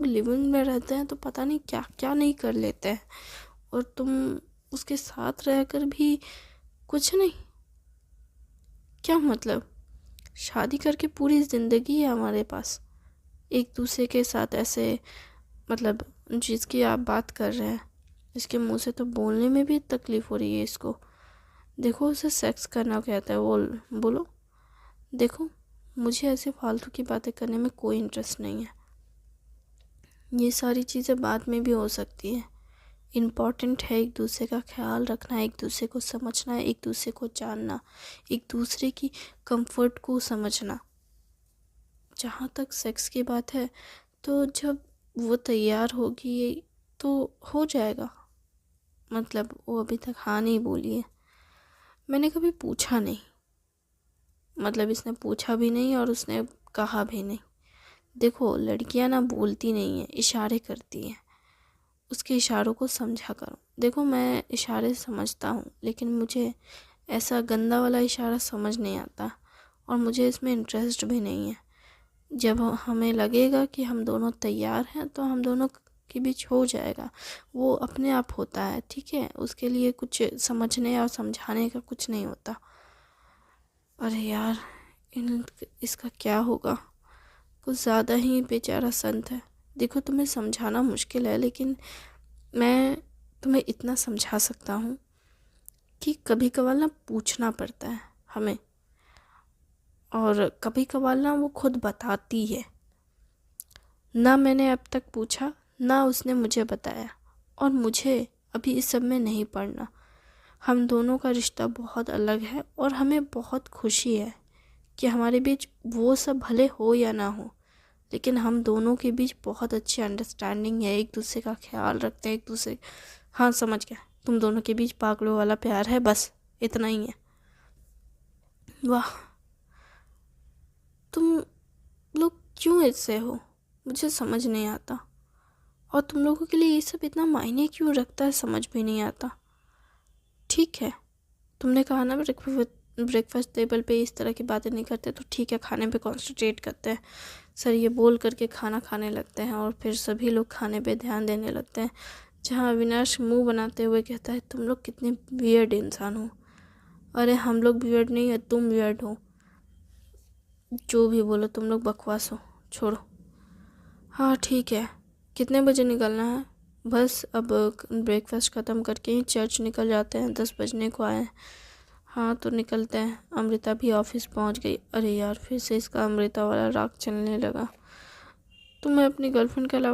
Living में रहते हैं तो पता नहीं क्या क्या नहीं कर लेते हैं, और तुम उसके साथ रहकर भी कुछ नहीं। क्या मतलब? शादी करके पूरी ज़िंदगी है हमारे पास, एक दूसरे के साथ ऐसे, मतलब जिसकी आप बात कर रहे हैं, इसके मुंह से तो बोलने में भी तकलीफ़ हो रही है इसको। देखो उसे सेक्स करना कहता है, वो बोलो। देखो, मुझे ऐसे फालतू की बातें करने में कोई इंटरेस्ट नहीं है। ये सारी चीज़ें बाद में भी हो सकती हैं। इम्पॉर्टेंट है एक दूसरे का ख्याल रखना, एक दूसरे को समझना, एक दूसरे को जानना, एक दूसरे की कंफर्ट को समझना। जहाँ तक सेक्स की बात है, तो जब वो तैयार होगी तो हो जाएगा। मतलब वो अभी तक हाँ नहीं बोली है। मैंने कभी पूछा नहीं, मतलब इसने पूछा भी नहीं और उसने कहा भी नहीं। देखो, लड़कियां ना बोलती नहीं है, इशारे करती हैं। उसके इशारों को समझा करो। देखो, मैं इशारे समझता हूँ, लेकिन मुझे ऐसा गंदा वाला इशारा समझ नहीं आता, और मुझे इसमें इंटरेस्ट भी नहीं है। जब हमें लगेगा कि हम दोनों तैयार हैं तो हम दोनों के बीच हो जाएगा, वो अपने आप होता है, ठीक है। उसके लिए कुछ समझने और समझाने का कुछ नहीं होता। अरे यार, इसका क्या होगा? कुछ ज़्यादा ही बेचारा संत है। देखो, तुम्हें समझाना मुश्किल है, लेकिन मैं तुम्हें इतना समझा सकता हूँ कि कभी कभार ना पूछना पड़ता है हमें, और कभी कभार ना वो खुद बताती है। ना मैंने अब तक पूछा, ना उसने मुझे बताया, और मुझे अभी इस सब में नहीं पड़ना। हम दोनों का रिश्ता बहुत अलग है, और हमें बहुत खुशी है कि हमारे बीच वो सब भले हो या ना हो, लेकिन हम दोनों के बीच बहुत अच्छी अंडरस्टैंडिंग है, एक दूसरे का ख्याल रखते हैं, एक दूसरे। हाँ, समझ गया, तुम दोनों के बीच पागलों वाला प्यार है, बस इतना ही है। वाह, तुम लोग क्यों ऐसे हो, मुझे समझ नहीं आता। और तुम लोगों के लिए ये सब इतना मायने क्यों रखता है, समझ भी नहीं आता। ठीक है, तुमने कहा ना ब्रेकफास्ट टेबल पे इस तरह की बातें नहीं करते, तो ठीक है, खाने पे कॉन्सेंट्रेट करते हैं। सर ये बोल करके खाना खाने लगते हैं, और फिर सभी लोग खाने पे ध्यान देने लगते हैं। जहाँ अविनाश मुंह बनाते हुए कहता है, तुम लोग कितने वियर्ड इंसान हो। अरे हम लोग वियर्ड नहीं है, तुम वियर्ड हो। जो भी बोलो, तुम लोग बकवास हो, छोड़ो। हाँ ठीक है, कितने बजे निकलना है? बस अब ब्रेकफास्ट ख़त्म करके ही चर्च निकल जाते हैं, 10 बजने को आए हैं। हाँ तो निकलते हैं। अमृता भी ऑफिस पहुंच गई। अरे यार, फिर से इसका अमृता वाला राग चलने लगा। तो मैं अपनी गर्लफ्रेंड के अलावा